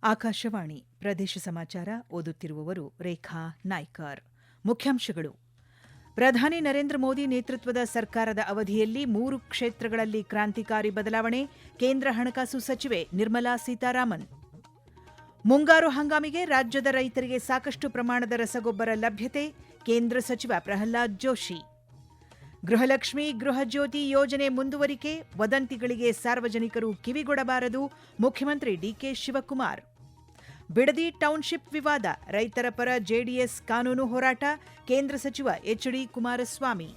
ಆಕಾಶವಾಣಿ ಪ್ರದೇಶ ಸಮಾಚಾರ ಓದುತ್ತಿರುವವರು ರೇಖಾ ನಾಯ್ಕರ್. ಮುಖ್ಯಾಂಶಗಳು: ಪ್ರಧಾನಿ ನರೇಂದ್ರ ಮೋದಿ ನೇತೃತ್ವದ ಸರ್ಕಾರದ ಅವಧಿಯಲ್ಲಿ 3 ಕ್ಷೇತ್ರಗಳಲ್ಲಿ ಕ್ರಾಂತಿಕಾರಿ ಬದಲಾವಣೆ, ಕೇಂದ್ರ ಹಣಕಾಸು ಸಚಿವೆ ನಿರ್ಮಲಾ ಸೀತಾರಾಮನ್. ಮುಂಗಾರು ಹಂಗಾಮಿಗೆ ರಾಜ್ಯದ ರೈತರಿಗೆ ಸಾಕಷ್ಟು ಪ್ರಮಾಣದ ರಸಗೊಬ್ಬರ ಲಭ್ಯತೆ, ಕೇಂದ್ರ ಸಚಿವ ಪ್ರಹ್ಲಾದ್ ಜೋಶಿ. ಗೃಹಲಕ್ಷ್ಮಿ ಗೃಹಜ್ಯೋತಿ ಯೋಜನೆ ಮುಂದುವರಿಕೆ, ವದಂತಿಗಳಿಗೆ ಸಾರ್ವಜನಿಕರು ಕಿವಿಗೊಡಬಾರದು, ಮುಖ್ಯಮಂತ್ರಿ ಡಿಕೆ ಶಿವಕುಮಾರ್. ಬಿಡದಿ ಟೌನ್ಶಿಪ್ ವಿವಾದ, ರೈತರ ಪರ ಜೆಡಿಎಸ್ ಕಾನೂನು ಹೋರಾಟ, ಕೇಂದ್ರ ಸಚಿವ ಎಚ್ಡಿ ಕುಮಾರಸ್ವಾಮಿ.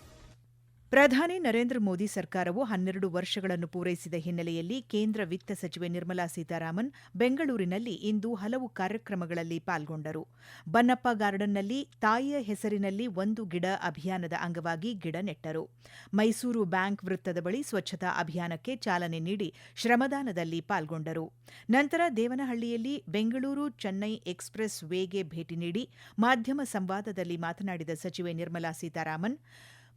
ಪ್ರಧಾನಿ ನರೇಂದ್ರ ಮೋದಿ ಸರ್ಕಾರವು 12 ವರ್ಷಗಳನ್ನು ಪೂರೈಸಿದ ಹಿನ್ನೆಲೆಯಲ್ಲಿ ಕೇಂದ್ರ ವಿತ್ತ ಸಚಿವೆ ನಿರ್ಮಲಾ ಸೀತಾರಾಮನ್ ಬೆಂಗಳೂರಿನಲ್ಲಿ ಇಂದು ಹಲವು ಕಾರ್ಯಕ್ರಮಗಳಲ್ಲಿ ಪಾಲ್ಗೊಂಡರು. ಬನ್ನಪ್ಪ ಗಾರ್ಡನ್ನಲ್ಲಿ ತಾಯಿಯ ಹೆಸರಿನಲ್ಲಿ 1 ಗಿಡ ಅಭಿಯಾನದ ಅಂಗವಾಗಿ ಗಿಡ ನೆಟ್ಟರು. ಮೈಸೂರು ಬ್ಯಾಂಕ್ ವೃತ್ತದ ಬಳಿ ಸ್ವಚ್ಛತಾ ಅಭಿಯಾನಕ್ಕೆ ಚಾಲನೆ ನೀಡಿ ಶ್ರಮದಾನದಲ್ಲಿ ಪಾಲ್ಗೊಂಡರು. ನಂತರ ದೇವನಹಳ್ಳಿಯಲ್ಲಿ ಬೆಂಗಳೂರು ಚೆನ್ನೈ ಎಕ್ಸ್‌ಪ್ರೆಸ್ ವೇಗೆ ಭೇಟಿ ನೀಡಿ ಮಾಧ್ಯಮ ಸಂವಾದದಲ್ಲಿ ಮಾತನಾಡಿದ ಸಚಿವೆ ನಿರ್ಮಲಾ ಸೀತಾರಾಮನ್,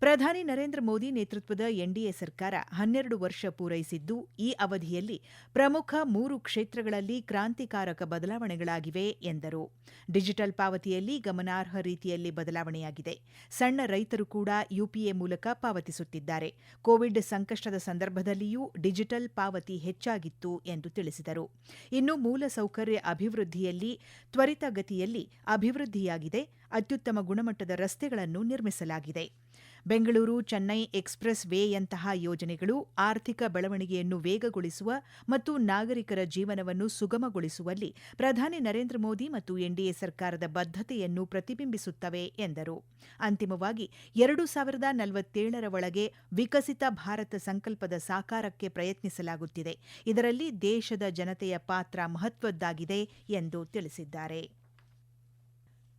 ಪ್ರಧಾನಿ ನರೇಂದ್ರ ಮೋದಿ ನೇತೃತ್ವದ ಎನ್ಡಿಎ ಸರ್ಕಾರ 12 ವರ್ಷ ಪೂರೈಸಿದ್ದು, ಈ ಅವಧಿಯಲ್ಲಿ ಪ್ರಮುಖ 3 ಕ್ಷೇತ್ರಗಳಲ್ಲಿ ಕ್ರಾಂತಿಕಾರಕ ಬದಲಾವಣೆಗಳಾಗಿವೆ ಎಂದರು. ಡಿಜಿಟಲ್ ಪಾವತಿಯಲ್ಲಿ ಗಮನಾರ್ಹ ರೀತಿಯಲ್ಲಿ ಬದಲಾವಣೆಯಾಗಿದೆ. ಸಣ್ಣ ರೈತರು ಕೂಡ ಯುಪಿಎ ಮೂಲಕ ಪಾವತಿಸುತ್ತಿದ್ದಾರೆ. ಕೋವಿಡ್ ಸಂಕಷ್ಟದ ಸಂದರ್ಭದಲ್ಲಿಯೂ ಡಿಜಿಟಲ್ ಪಾವತಿ ಹೆಚ್ಚಾಗಿತ್ತು ಎಂದು ತಿಳಿಸಿದರು. ಇನ್ನು ಮೂಲಸೌಕರ್ಯ ಅಭಿವೃದ್ಧಿಯಲ್ಲಿ ತ್ವರಿತಗತಿಯಲ್ಲಿ ಅಭಿವೃದ್ಧಿಯಾಗಿದೆ. ಅತ್ಯುತ್ತಮ ಗುಣಮಟ್ಟದ ರಸ್ತೆಗಳನ್ನು ನಿರ್ಮಿಸಲಾಗಿದೆ. ಬೆಂಗಳೂರು ಚೆನ್ನೈ ಎಕ್ಸ್‌ಪ್ರೆಸ್ ವೇಯಂತಹ ಯೋಜನೆಗಳು ಆರ್ಥಿಕ ಬೆಳವಣಿಗೆಯನ್ನು ವೇಗಗೊಳಿಸುವ ಮತ್ತು ನಾಗರಿಕರ ಜೀವನವನ್ನು ಸುಗಮಗೊಳಿಸುವಲ್ಲಿ ಪ್ರಧಾನಿ ನರೇಂದ್ರ ಮೋದಿ ಮತ್ತು ಎನ್ಡಿಎ ಸರ್ಕಾರದ ಬದ್ಧತೆಯನ್ನು ಪ್ರತಿಬಿಂಬಿಸುತ್ತವೆ ಎಂದರು. ಅಂತಿಮವಾಗಿ 2047ರ ಒಳಗೆ ವಿಕಸಿತ ಭಾರತ ಸಂಕಲ್ಪದ ಸಾಕಾರಕ್ಕೆ ಪ್ರಯತ್ನಿಸಲಾಗುತ್ತಿದೆ. ಇದರಲ್ಲಿ ದೇಶದ ಜನತೆಯ ಪಾತ್ರ ಮಹತ್ವದ್ದಾಗಿದೆ ಎಂದು ತಿಳಿಸಿದ್ದಾರೆ.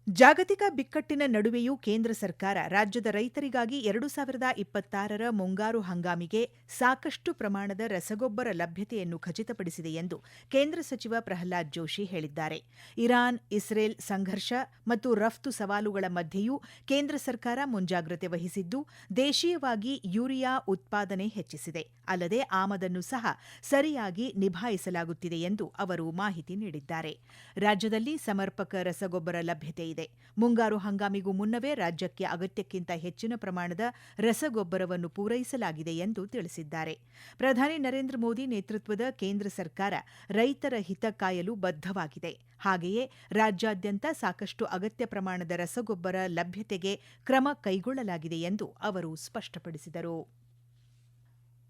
ಜಾಗತಿಕ ಬಿಕ್ಕಟ್ಟಿನ ನಡುವೆಯೂ ಕೇಂದ್ರ ಸರ್ಕಾರ ರಾಜ್ಯದ ರೈತರಿಗಾಗಿ 2026ರ ಮುಂಗಾರು ಹಂಗಾಮಿಗೆ ಸಾಕಷ್ಟು ಪ್ರಮಾಣದ ರಸಗೊಬ್ಬರ ಲಭ್ಯತೆಯನ್ನು ಖಚಿತಪಡಿಸಿದೆ ಎಂದು ಕೇಂದ್ರ ಸಚಿವ ಪ್ರಹ್ಲಾದ್ ಜೋಶಿ ಹೇಳಿದ್ದಾರೆ. ಇರಾನ್ ಇಸ್ರೇಲ್ ಸಂಘರ್ಷ ಮತ್ತು ರಫ್ತು ಸವಾಲುಗಳ ಮಧ್ಯೆಯೂ ಕೇಂದ್ರ ಸರ್ಕಾರ ಮುಂಜಾಗ್ರತೆ ವಹಿಸಿದ್ದು, ದೇಶೀಯವಾಗಿ ಯೂರಿಯಾ ಉತ್ಪಾದನೆ ಹೆಚ್ಚಿಸಿದೆ. ಅಲ್ಲದೆ ಆಮದನ್ನು ಸಹ ಸರಿಯಾಗಿ ನಿಭಾಯಿಸಲಾಗುತ್ತಿದೆ ಎಂದು ಅವರು ಮಾಹಿತಿ ನೀಡಿದ್ದಾರೆ. ರಾಜ್ಯದಲ್ಲಿ ಸಮರ್ಪಕ ರಸಗೊಬ್ಬರ ಲಭ್ಯತೆ ಇದೆ. ಮುಂಗಾರು ಹಂಗಾಮಿಗೂ ಮುನ್ನವೇ ರಾಜ್ಯಕ್ಕೆ ಅಗತ್ಯಕ್ಕಿಂತ ಹೆಚ್ಚಿನ ಪ್ರಮಾಣದ ರಸಗೊಬ್ಬರವನ್ನು ಪೂರೈಸಲಾಗಿದೆ ಎಂದು ತಿಳಿಸಿದ್ದಾರೆ. ಪ್ರಧಾನಿ ನರೇಂದ್ರ ಮೋದಿ ನೇತೃತ್ವದ ಕೇಂದ್ರ ಸರ್ಕಾರ ರೈತರ ಹಿತ ಕಾಯಲು ಬದ್ಧವಾಗಿದೆ. ಹಾಗೆಯೇ ರಾಜ್ಯಾದ್ಯಂತ ಸಾಕಷ್ಟು ಅಗತ್ಯ ಪ್ರಮಾಣದ ರಸಗೊಬ್ಬರ ಲಭ್ಯತೆಗೆ ಕ್ರಮ ಕೈಗೊಳ್ಳಲಾಗಿದೆ ಎಂದು ಅವರು ಸ್ಪಷ್ಟಪಡಿಸಿದರು.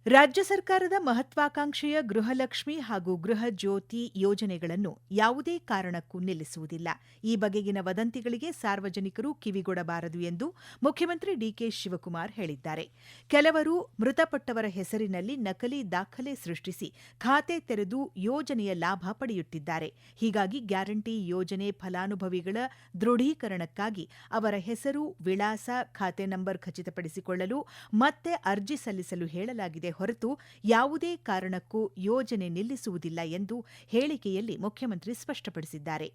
ರಾಜ್ಯ ಸರ್ಕಾರದ ಮಹತ್ವಾಕಾಂಕ್ಷೆಯ ಗೃಹಲಕ್ಷ್ಮಿ ಹಾಗೂ ಗೃಹಜ್ಯೋತಿ ಯೋಜನೆಗಳನ್ನು ಯಾವುದೇ ಕಾರಣಕ್ಕೂ ನಿಲ್ಲಿಸುವುದಿಲ್ಲ. ಈ ಬಗೆಗಿನ ವದಂತಿಗಳಿಗೆ ಸಾರ್ವಜನಿಕರು ಕಿವಿಗೊಡಬಾರದು ಎಂದು ಮುಖ್ಯಮಂತ್ರಿ ಡಿಕೆ ಶಿವಕುಮಾರ್ ಹೇಳಿದ್ದಾರೆ. ಕೆಲವರು ಮೃತಪಟ್ಟವರ ಹೆಸರಿನಲ್ಲಿ ನಕಲಿ ದಾಖಲೆ ಸೃಷ್ಟಿಸಿ ಖಾತೆ ತೆರೆದು ಯೋಜನೆಯ ಲಾಭ ಪಡೆಯುತ್ತಿದ್ದಾರೆ. ಹೀಗಾಗಿ ಗ್ಯಾರಂಟಿ ಯೋಜನೆ ಫಲಾನುಭವಿಗಳ ದೃಢೀಕರಣಕ್ಕಾಗಿ ಅವರ ಹೆಸರು, ವಿಳಾಸ, ಖಾತೆ ನಂಬರ್ ಖಚಿತಪಡಿಸಿಕೊಳ್ಳಲು ಮತ್ತೆ ಅರ್ಜಿ ಸಲ್ಲಿಸಲು ಹೇಳಲಾಗಿದೆ ಹೊರತು ಯಾವುದೇ ಕಾರಣಕ್ಕೂ ಯೋಜನೆ ನಿಲ್ಲಿಸುವುದಿಲ್ಲ ಎಂದು ಹೇಳಿಕೆಯಲ್ಲಿ ಮುಖ್ಯಮಂತ್ರಿ ಸ್ಪಷ್ಟಪಡಿಸಿದ್ದಾರೆ.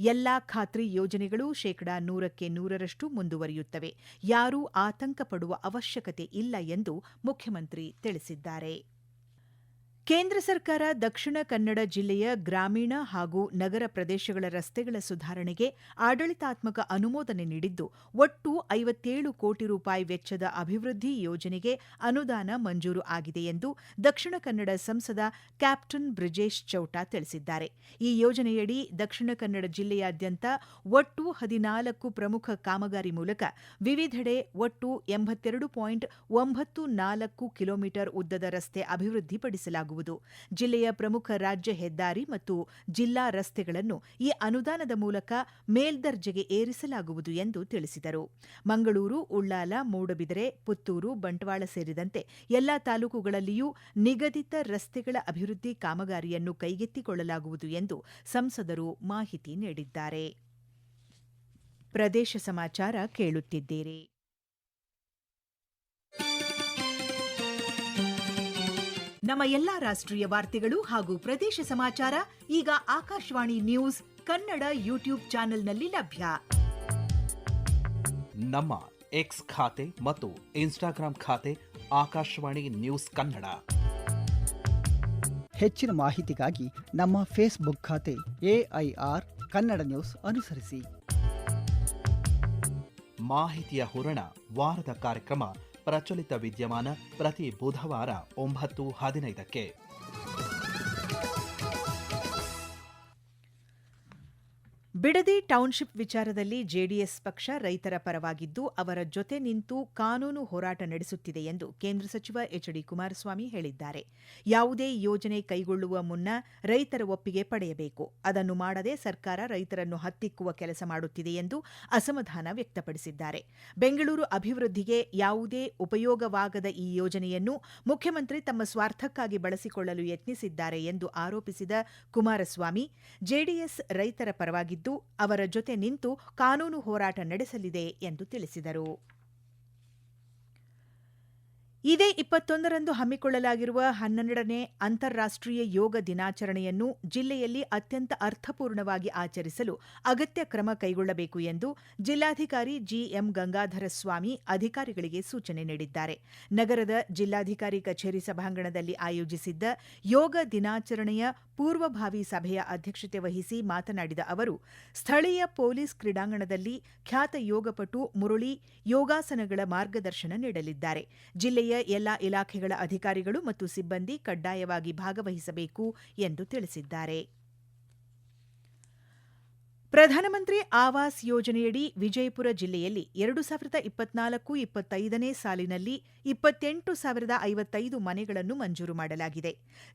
ಎಲ್ಲಾ ಖಾತ್ರಿ ಯೋಜನೆಗಳು 100% ಮುಂದುವರಿಯುತ್ತವೆ. ಯಾರೂ ಆತಂಕ ಪಡುವ ಅವಶ್ಯಕತೆ ಇಲ್ಲ ಎಂದು ಮುಖ್ಯಮಂತ್ರಿ ತಿಳಿಸಿದ್ದಾರೆ. ಕೇಂದ್ರ ಸರ್ಕಾರ ದಕ್ಷಿಣ ಕನ್ನಡ ಜಿಲ್ಲೆಯ ಗ್ರಾಮೀಣ ಹಾಗೂ ನಗರ ಪ್ರದೇಶಗಳ ರಸ್ತೆಗಳ ಸುಧಾರಣೆಗೆ ಆಡಳಿತಾತ್ಮಕ ಅನುಮೋದನೆ ನೀಡಿದ್ದು, ಒಟ್ಟು 57 ಕೋಟಿ ರೂಪಾಯಿ ವೆಚ್ಚದ ಅಭಿವೃದ್ಧಿ ಯೋಜನೆಗೆ ಅನುದಾನ ಮಂಜೂರು ಆಗಿದೆ ಎಂದು ದಕ್ಷಿಣ ಕನ್ನಡ ಸಂಸದ ಕ್ಯಾಪ್ಟನ್ ಬ್ರಿಜೇಶ್ ಚೌಟ ತಿಳಿಸಿದ್ದಾರೆ. ಈ ಯೋಜನೆಯಡಿ ದಕ್ಷಿಣ ಕನ್ನಡ ಜಿಲ್ಲೆಯಾದ್ಯಂತ ಒಟ್ಟು 14 ಪ್ರಮುಖ ಕಾಮಗಾರಿ ಮೂಲಕ ವಿವಿಧೆಡೆ ಒಟ್ಟು 82.94 ಕಿಲೋಮೀಟರ್ ಉದ್ದದ ರಸ್ತೆ ಅಭಿವೃದ್ಧಿಪಡಿಸಲಾಗುವುದು. ಜಿಲ್ಲೆಯ ಪ್ರಮುಖ ರಾಜ್ಯ ಹೆದ್ದಾರಿ ಮತ್ತು ಜಿಲ್ಲಾ ರಸ್ತೆಗಳನ್ನು ಈ ಅನುದಾನದ ಮೂಲಕ ಮೇಲ್ದರ್ಜೆಗೆ ಏರಿಸಲಾಗುವುದು ಎಂದು ತಿಳಿಸಿದರು. ಮಂಗಳೂರು, ಉಳ್ಳಾಲ, ಮೂಡಬಿದರೆ, ಪುತ್ತೂರು, ಬಂಟ್ವಾಳ ಸೇರಿದಂತೆ ಎಲ್ಲಾ ತಾಲೂಕುಗಳಲ್ಲಿಯೂ ನಿಗದಿತ ರಸ್ತೆಗಳ ಅಭಿವೃದ್ಧಿ ಕಾಮಗಾರಿಯನ್ನು ಕೈಗೆತ್ತಿಕೊಳ್ಳಲಾಗುವುದು ಎಂದು ಸಂಸದರು ಮಾಹಿತಿ ನೀಡಿದ್ದಾರೆ. ಪ್ರದೇಶ ಸಮಾಚಾರ ಕೇಳುತ್ತಿದ್ದೀರಿ. ನಮ್ಮ ಎಲ್ಲಾ ರಾಷ್ಟ್ರೀಯ ವಾರ್ತೆಗಳು ಹಾಗೂ ಪ್ರದೇಶ ಸಮಾಚಾರ ಈಗ ಆಕಾಶವಾಣಿ ನ್ಯೂಸ್ ಕನ್ನಡ ಯೂಟ್ಯೂಬ್ ಚಾನೆಲ್ನಲ್ಲಿ ಲಭ್ಯ. ನಮ್ಮ ಎಕ್ಸ್ ಖಾತೆ ಮತ್ತು ಇನ್ಸ್ಟಾಗ್ರಾಂ ಖಾತೆ ಆಕಾಶವಾಣಿ ನ್ಯೂಸ್ ಕನ್ನಡ. ಹೆಚ್ಚಿನ ಮಾಹಿತಿಗಾಗಿ ನಮ್ಮ ಫೇಸ್ಬುಕ್ ಖಾತೆ AIR ಕನ್ನಡ ನ್ಯೂಸ್ ಅನುಸರಿಸಿ. ಮಾಹಿತಿಯ ಹೂರಣ ವಾರದ ಕಾರ್ಯಕ್ರಮ ಪ್ರಚಲಿತ ವಿದ್ಯಮಾನ ಪ್ರತಿ ಬುಧವಾರ 9:15ಕ್ಕೆ. ಬಿಡದಿ ಟೌನ್ಶಿಪ್ ವಿಚಾರದಲ್ಲಿ ಜೆಡಿಎಸ್ ಪಕ್ಷ ರೈತರ ಪರವಾಗಿದ್ದು ಅವರ ಜೊತೆ ನಿಂತು ಕಾನೂನು ಹೋರಾಟ ನಡೆಸುತ್ತಿದೆ ಎಂದು ಕೇಂದ್ರ ಸಚಿವ ಎಚ್.ಡಿ. ಕುಮಾರಸ್ವಾಮಿ ಹೇಳಿದ್ದಾರೆ. ಯಾವುದೇ ಯೋಜನೆ ಕೈಗೊಳ್ಳುವ ಮುನ್ನ ರೈತರ ಒಪ್ಪಿಗೆ ಪಡೆಯಬೇಕು. ಅದನ್ನು ಮಾಡದೆ ಸರ್ಕಾರ ರೈತರನ್ನು ಹತ್ತಿಕ್ಕುವ ಕೆಲಸ ಮಾಡುತ್ತಿದೆ ಎಂದು ಅಸಮಾಧಾನ ವ್ಯಕ್ತಪಡಿಸಿದ್ದಾರೆ. ಬೆಂಗಳೂರು ಅಭಿವೃದ್ಧಿಗೆ ಯಾವುದೇ ಉಪಯೋಗವಾಗದ ಈ ಯೋಜನೆಯನ್ನು ಮುಖ್ಯಮಂತ್ರಿ ತಮ್ಮ ಸ್ವಾರ್ಥಕ್ಕಾಗಿ ಬಳಸಿಕೊಳ್ಳಲು ಯತ್ನಿಸಿದ್ದಾರೆ ಎಂದು ಆರೋಪಿಸಿದ ಕುಮಾರಸ್ವಾಮಿ, ಜೆಡಿಎಸ್ ರೈತರ ಪರವಾಗಿದ್ದು ಅವರ ಜೊತೆ ನಿಂತು ಕಾನೂನು ಹೋರಾಟ ನಡೆಸಲಿದೆ ಎಂದು ತಿಳಿಸಿದರು. ಇದೇ 21ರಂದು ಹಮ್ಮಿಕೊಳ್ಳಲಾಗಿರುವ 12ನೇ ಅಂತಾರಾಷ್ಟ್ರೀಯ ಯೋಗ ದಿನಾಚರಣೆಯನ್ನು ಜಿಲ್ಲೆಯಲ್ಲಿ ಅತ್ಯಂತ ಅರ್ಥಪೂರ್ಣವಾಗಿ ಆಚರಿಸಲು ಅಗತ್ಯ ಕ್ರಮ ಕೈಗೊಳ್ಳಬೇಕು ಎಂದು ಜಿಲ್ಲಾಧಿಕಾರಿ ಜಿಎಂ ಗಂಗಾಧರ ಸ್ವಾಮಿ ಅಧಿಕಾರಿಗಳಿಗೆ ಸೂಚನೆ ನೀಡಿದ್ದಾರೆ. ನಗರದ ಜಿಲ್ಲಾಧಿಕಾರಿ ಕಚೇರಿ ಸಭಾಂಗಣದಲ್ಲಿ ಆಯೋಜಿಸಿದ್ದ ಯೋಗ ದಿನಾಚರಣೆಯ ಪೂರ್ವಭಾವಿ ಸಭೆಯ ಅಧ್ಯಕ್ಷತೆ ವಹಿಸಿ ಮಾತನಾಡಿದ ಅವರು, ಸ್ಥಳೀಯ ಪೊಲೀಸ್ ಕ್ರೀಡಾಂಗಣದಲ್ಲಿ ಖ್ಯಾತ ಯೋಗಪಟು ಮುರಳಿ ಯೋಗಾಸನಗಳ ಮಾರ್ಗದರ್ಶನ ನೀಡಲಿದ್ದಾರೆ. ಜಿಲ್ಲೆಯ ಎಲ್ಲಾ ಇಲಾಖೆಗಳ ಅಧಿಕಾರಿಗಳು ಮತ್ತು ಸಿಬ್ಬಂದಿ ಕಡ್ಡಾಯವಾಗಿ ಭಾಗವಹಿಸಬೇಕು ಎಂದು ತಿಳಿಸಿದ್ದಾರೆ. ಪ್ರಧಾನಮಂತ್ರಿ ಆವಾಸ್ ಯೋಜನೆಯಡಿ ವಿಜಯಪುರ ಜಿಲ್ಲೆಯಲ್ಲಿ 2024-25ನೇ ಸಾಲಿನಲ್ಲಿ 28,055 ಮನೆಗಳನ್ನು ಮಂಜೂರು ಮಾಡಲಾಗಿದೆ.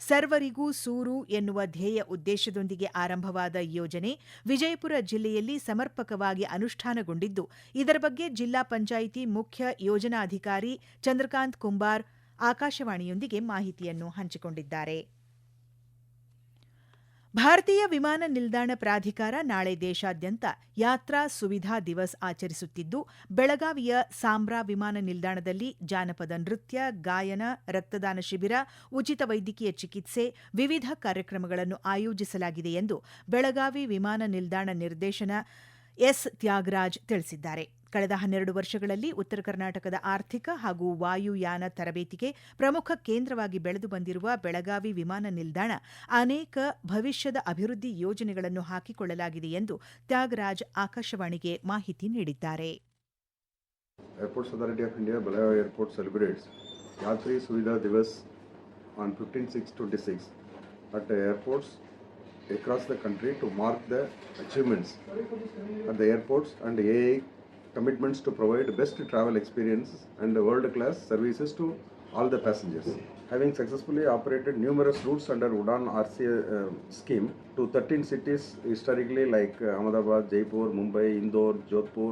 ಸರ್ವರಿಗೂ ಸೂರು ಎನ್ನುವ ಧ್ಯೇಯ ಉದ್ದೇಶದೊಂದಿಗೆ ಆರಂಭವಾದ ಯೋಜನೆ ವಿಜಯಪುರ ಜಿಲ್ಲೆಯಲ್ಲಿ ಸಮರ್ಪಕವಾಗಿ ಅನುಷ್ಠಾನಗೊಂಡಿದ್ದು, ಇದರ ಬಗ್ಗೆ ಜಿಲ್ಲಾ ಪಂಚಾಯಿತಿ ಮುಖ್ಯ ಯೋಜನಾಧಿಕಾರಿ ಚಂದ್ರಕಾಂತ್ ಕುಂಬಾರ್ ಆಕಾಶವಾಣಿಯೊಂದಿಗೆ ಮಾಹಿತಿಯನ್ನು ಹಂಚಿಕೊಂಡಿದ್ದಾರೆ. ಭಾರತೀಯ ವಿಮಾನ ನಿಲ್ದಾಣ ಪ್ರಾಧಿಕಾರ ನಾಳೆ ದೇಶಾದ್ಯಂತ ಯಾತ್ರಾ ಸುವಿಧಾ ದಿವಸ್ ಆಚರಿಸುತ್ತಿದ್ದು, ಬೆಳಗಾವಿಯ ಸಾಂಬ್ರಾ ವಿಮಾನ ನಿಲ್ದಾಣದಲ್ಲಿ ಜಾನಪದ ನೃತ್ಯ, ಗಾಯನ, ರಕ್ತದಾನ ಶಿಬಿರ, ಉಚಿತ ವೈದ್ಯಕೀಯ ಚಿಕಿತ್ಸೆ, ವಿವಿಧ ಕಾರ್ಯಕ್ರಮಗಳನ್ನು ಆಯೋಜಿಸಲಾಗಿದೆ ಎಂದು ಬೆಳಗಾವಿ ವಿಮಾನ ನಿಲ್ದಾಣ ನಿರ್ದೇಶನ ಎಸ್. ತ್ಯಾಗರಾಜ್ ತಿಳಿಸಿದ್ದಾರೆ. ಕಳೆದ 12 ವರ್ಷಗಳಲ್ಲಿ ಉತ್ತರ ಕರ್ನಾಟಕದ ಆರ್ಥಿಕ ಹಾಗೂ ವಾಯುಯಾನ ತರಬೇತಿಗೆ ಪ್ರಮುಖ ಕೇಂದ್ರವಾಗಿ ಬೆಳೆದು ಬಂದಿರುವ ಬೆಳಗಾವಿ ವಿಮಾನ ನಿಲ್ದಾಣ ಅನೇಕ ಭವಿಷ್ಯದ ಅಭಿವೃದ್ಧಿ ಯೋಜನೆಗಳನ್ನು ಹಾಕಿಕೊಳ್ಳಲಾಗಿದೆ ಎಂದು ತ್ಯಾಗರಾಜ್ ಆಕಾಶವಾಣಿಗೆ ಮಾಹಿತಿ ನೀಡಿದ್ದಾರೆ. Airports Authority of India, Belagavi Airport celebrates Yatri Suvidha Divas on 15/6/26 at airports across the country to mark the achievements at the airports and AI commitments to provide best travel experience and world-class services to all the passengers. Having successfully operated numerous routes under Udan RCA scheme to 13 cities historically like Ahmedabad, Jaipur, Mumbai, Indore, Jodhpur,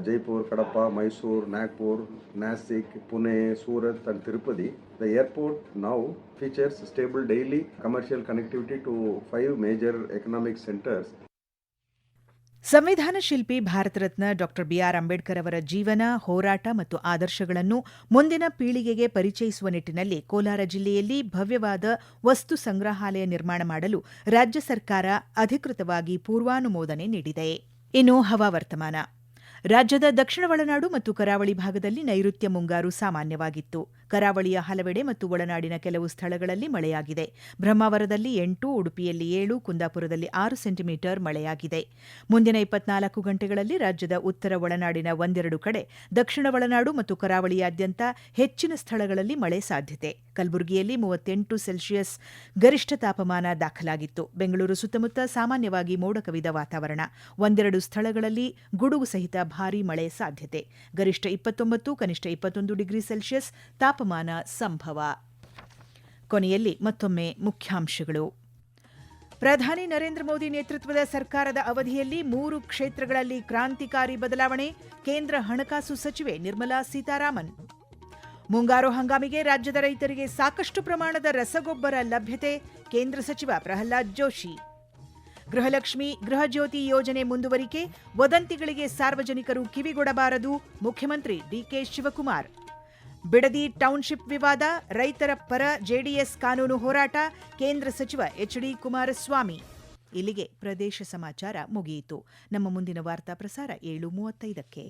Jaipur, Kadapa, Mysore, Nagpur, Nasik, Pune, Surat and Tirupati, the airport now features stable daily commercial connectivity to 5 major economic centers. ಸಂವಿಧಾನ ಶಿಲ್ಪಿ ಭಾರತ ರತ್ನ ಡಾ. B R Ambedkar ಅವರ ಜೀವನ, ಹೋರಾಟ ಮತ್ತು ಆದರ್ಶಗಳನ್ನು ಮುಂದಿನ ಪೀಳಿಗೆಗೆ ಪರಿಚಯಿಸುವ ನಿಟ್ಟಿನಲ್ಲಿ ಕೋಲಾರ ಜಿಲ್ಲೆಯಲ್ಲಿ ಭವ್ಯವಾದ ವಸ್ತು ಸಂಗ್ರಹಾಲಯ ನಿರ್ಮಾಣ ಮಾಡಲು ರಾಜ್ಯ ಸರ್ಕಾರ ಅಧಿಕೃತವಾಗಿ ಪೂರ್ವಾನುಮೋದನೆ ನೀಡಿದೆ. ಇನ್ನು ಹವಾವರ್ತಮಾನ. ರಾಜ್ಯದ ದಕ್ಷಿಣ ಒಳನಾಡು ಮತ್ತು ಕರಾವಳಿ ಭಾಗದಲ್ಲಿ ನೈಋತ್ಯ ಮುಂಗಾರು ಸಾಮಾನ್ಯವಾಗಿತ್ತು. ಕರಾವಳಿಯ ಹಲವೆಡೆ ಮತ್ತು ಒಳನಾಡಿನ ಕೆಲವು ಸ್ಥಳಗಳಲ್ಲಿ ಮಳೆಯಾಗಿದೆ. ಬ್ರಹ್ಮಾವರದಲ್ಲಿ 8, ಉಡುಪಿಯಲ್ಲಿ 7, ಕುಂದಾಪುರದಲ್ಲಿ 6 ಸೆಂಟಿಮೀಟರ್ ಮಳೆಯಾಗಿದೆ. ಮುಂದಿನ 24 ಗಂಟೆಗಳಲ್ಲಿ ರಾಜ್ಯದ ಉತ್ತರ ಒಳನಾಡಿನ ಒಂದೆರಡು ಕಡೆ, ದಕ್ಷಿಣ ಒಳನಾಡು ಮತ್ತು ಕರಾವಳಿಯಾದ್ಯಂತ ಹೆಚ್ಚಿನ ಸ್ಥಳಗಳಲ್ಲಿ ಮಳೆ ಸಾಧ್ಯತೆ. ಕಲಬುರಗಿಯಲ್ಲಿ 38 ಸೆಲ್ಸಿಯಸ್ ಗರಿಷ್ಠ ತಾಪಮಾನ ದಾಖಲಾಗಿತ್ತು. ಬೆಂಗಳೂರು ಸುತ್ತಮುತ್ತ ಸಾಮಾನ್ಯವಾಗಿ ಮೋಡ ಕವಿದ ವಾತಾವರಣ. ಒಂದೆರಡು ಸ್ಥಳಗಳಲ್ಲಿ ಗುಡುಗು ಸಹಿತ ಭಾರೀ ಮಳೆ ಸಾಧ್ಯತೆ. ಗರಿಷ್ಠ 29, ಕನಿಷ್ಠ 21 ಡಿಗ್ರಿ ಸೆಲ್ಸಿಯಸ್ ತಾಪಮಾನ ಸಂಭವ. ಕೊನೆಯಲ್ಲಿ ಮತ್ತೊಮ್ಮೆ ಮುಖ್ಯಾಂಶಗಳು. ಪ್ರಧಾನಿ ನರೇಂದ್ರ ಮೋದಿ ನೇತೃತ್ವದ ಸರ್ಕಾರದ ಅವಧಿಯಲ್ಲಿ 3 ಕ್ಷೇತ್ರಗಳಲ್ಲಿ ಕ್ರಾಂತಿಕಾರಿ ಬದಲಾವಣೆ, ಕೇಂದ್ರ ಹಣಕಾಸು ಸಚಿವೆ ನಿರ್ಮಲಾ ಸೀತಾರಾಮನ್. ಮುಂಗಾರು ಹಂಗಾಮಿಗೆ ರಾಜ್ಯದ ರೈತರಿಗೆ ಸಾಕಷ್ಟು ಪ್ರಮಾಣದ ರಸಗೊಬ್ಬರ ಲಭ್ಯತೆ, ಕೇಂದ್ರ ಸಚಿವ ಪ್ರಹ್ಲಾದ್ ಜೋಶಿ. ಗೃಹಲಕ್ಷ್ಮಿ ಗೃಹಜ್ಯೋತಿ ಯೋಜನೆ ಮುಂದುವರಿಕೆ, ವದಂತಿಗಳಿಗೆ ಸಾರ್ವಜನಿಕರು ಕಿವಿಗೊಡಬಾರದು, ಮುಖ್ಯಮಂತ್ರಿ ಡಿಕೆ ಶಿವಕುಮಾರ್. ಬಿಡದಿ ಟೌನ್ಶಿಪ್ ವಿವಾದ, ರೈತರ ಪರ ಜೆಡಿಎಸ್ ಕಾನೂನು ಹೋರಾಟ, ಕೇಂದ್ರ ಸಚಿವ ಎಚ್.ಡಿ. ಕುಮಾರಸ್ವಾಮಿ. ಇಲ್ಲಿಗೆ ಪ್ರದೇಶ ಸಮಾಚಾರ ಮುಗಿಯಿತು. ನಮ್ಮ ಮುಂದಿನ ವಾರ್ತಾ ಪ್ರಸಾರ 7:35ಕ್ಕೆ.